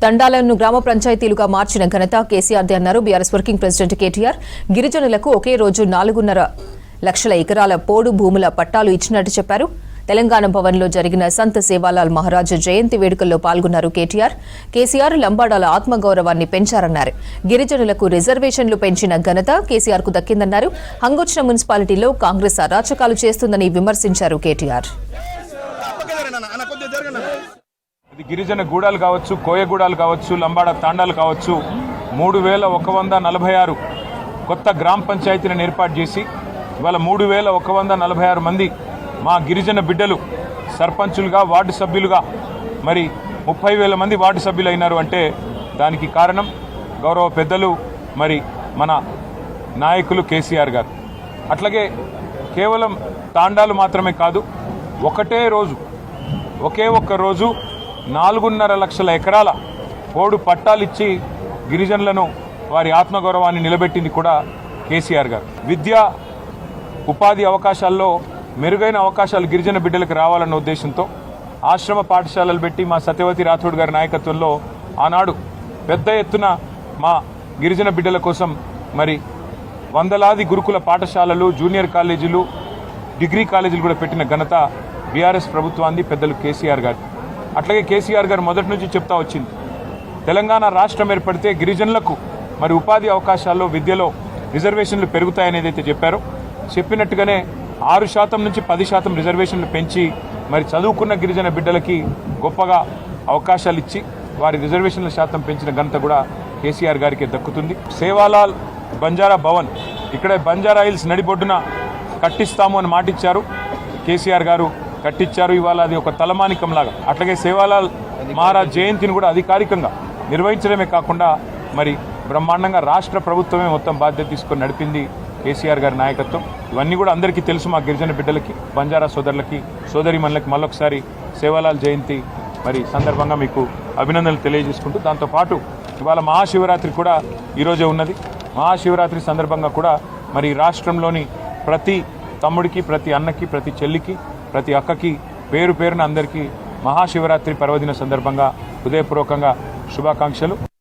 తండాలను గ్రామ పంచాయతీలుగా మార్చిన ఘనత కేసీఆర్దే అన్నారు బీఆర్ఎస్ వర్కింగ్ ప్రెసిడెంట్ కేటీఆర్. గిరిజనులకు ఒకే రోజు 4.5 లక్షల ఎకరాల పోడు భూముల పట్టాలు ఇచ్చినట్టు చెప్పారు. తెలంగాణ భవన్లో జరిగిన సంత్ సేవాలాల్ మహారాజ్ జయంతి వేడుకల్లో పాల్గొన్నారు కేటీఆర్. కేసీఆర్ లంబాడాల ఆత్మగౌరవాన్ని పెంచారన్నారు. గిరిజనులకు రిజర్వేషన్లు పెంచిన ఘనత కేసీఆర్ కు దక్కిందన్నారు. హంగొచ్చిన మున్సిపాలిటీలో కాంగ్రెస్ అరాచకాలు చేస్తుందని విమర్శించారు కేటీఆర్. ఇది గిరిజన గూడాలు కావచ్చు, కోయగూడాలు కావచ్చు, లంబాడ తాండాలు కావచ్చు, 3146 కొత్త గ్రామ పంచాయతీలను ఏర్పాటు చేసి ఇవాళ 3146 మంది మా గిరిజన బిడ్డలు సర్పంచులుగా, వార్డు సభ్యులుగా, మరి 30,000 మంది వార్డు సభ్యులు అయినారు అంటే దానికి కారణం గౌరవ పెద్దలు, మరి మన నాయకులు కేసీఆర్ గారు. అట్లాగే కేవలం తాండాలు మాత్రమే కాదు, ఒకే ఒక్క రోజు 4.5 లక్షల ఎకరాల పోడు పట్టాలిచ్చి గిరిజనులను వారి ఆత్మగౌరవాన్ని నిలబెట్టింది కూడా కేసీఆర్ గారు. విద్యా ఉపాధి అవకాశాల్లో మెరుగైన అవకాశాలు గిరిజన బిడ్డలకు రావాలన్న ఉద్దేశంతో ఆశ్రమ పాఠశాలలు పెట్టి మా సత్యవతి రాథోడ్ గారి నాయకత్వంలో ఆనాడు పెద్ద ఎత్తున మా గిరిజన బిడ్డల కోసం మరి వందలాది గురుకుల పాఠశాలలు, జూనియర్ కాలేజీలు, డిగ్రీ కాలేజీలు కూడా పెట్టిన ఘనత బీఆర్ఎస్ ప్రభుత్వాన్ని, పెద్దలు కేసీఆర్ గారు. అట్లాగే కేసీఆర్ గారు మొదటి నుంచి చెప్తా వచ్చింది, తెలంగాణ రాష్ట్రం ఏర్పడితే గిరిజనులకు మరి ఉపాధి అవకాశాల్లో, విద్యలో రిజర్వేషన్లు పెరుగుతాయని ఏదైతే చెప్పారో చెప్పినట్టుగానే 6% నుంచి 10% రిజర్వేషన్లు పెంచి మరి చదువుకున్న గిరిజన బిడ్డలకి గొప్పగా అవకాశాలు ఇచ్చి వారి రిజర్వేషన్ల శాతం పెంచిన ఘనత కూడా కేసీఆర్ గారికి దక్కుతుంది. సేవాలాల్ బంజారా భవన్ ఇక్కడే బంజారా హిల్స్ నడిబొడ్డున కట్టిస్తాము అని మాటిచ్చారు. కేసీఆర్ గారు కట్టించారు. ఇవాళ అది ఒక తలమానికంలాగా. అట్లాగే సేవాలాల్ మహారాజ్ జయంతిని కూడా అధికారికంగా నిర్వహించడమే కాకుండా మరి బ్రహ్మాండంగా రాష్ట్ర ప్రభుత్వమే మొత్తం బాధ్యత తీసుకొని నడిపింది కేసీఆర్ గారి నాయకత్వం. ఇవన్నీ కూడా అందరికీ తెలుసు. మా గిరిజన బిడ్డలకి, బంజారా సోదరులకి, సోదరిమణులకి మళ్ళొకసారి సేవాలాల్ జయంతి మరి సందర్భంగా మీకు అభినందనలు తెలియజేసుకుంటూ, దాంతోపాటు ఇవాళ మహాశివరాత్రి కూడా ఈరోజే ఉన్నది. మహాశివరాత్రి సందర్భంగా కూడా మరి రాష్ట్రంలోని ప్రతి తమ్ముడికి, ప్రతి అన్నకి, ప్రతి చెల్లికి, ప్రతి అక్కకి పేరు పేరున అందరికీ మహాశివరాత్రి పర్వదిన సందర్భంగా హృదయపూర్వకంగా శుభాకాంక్షలు.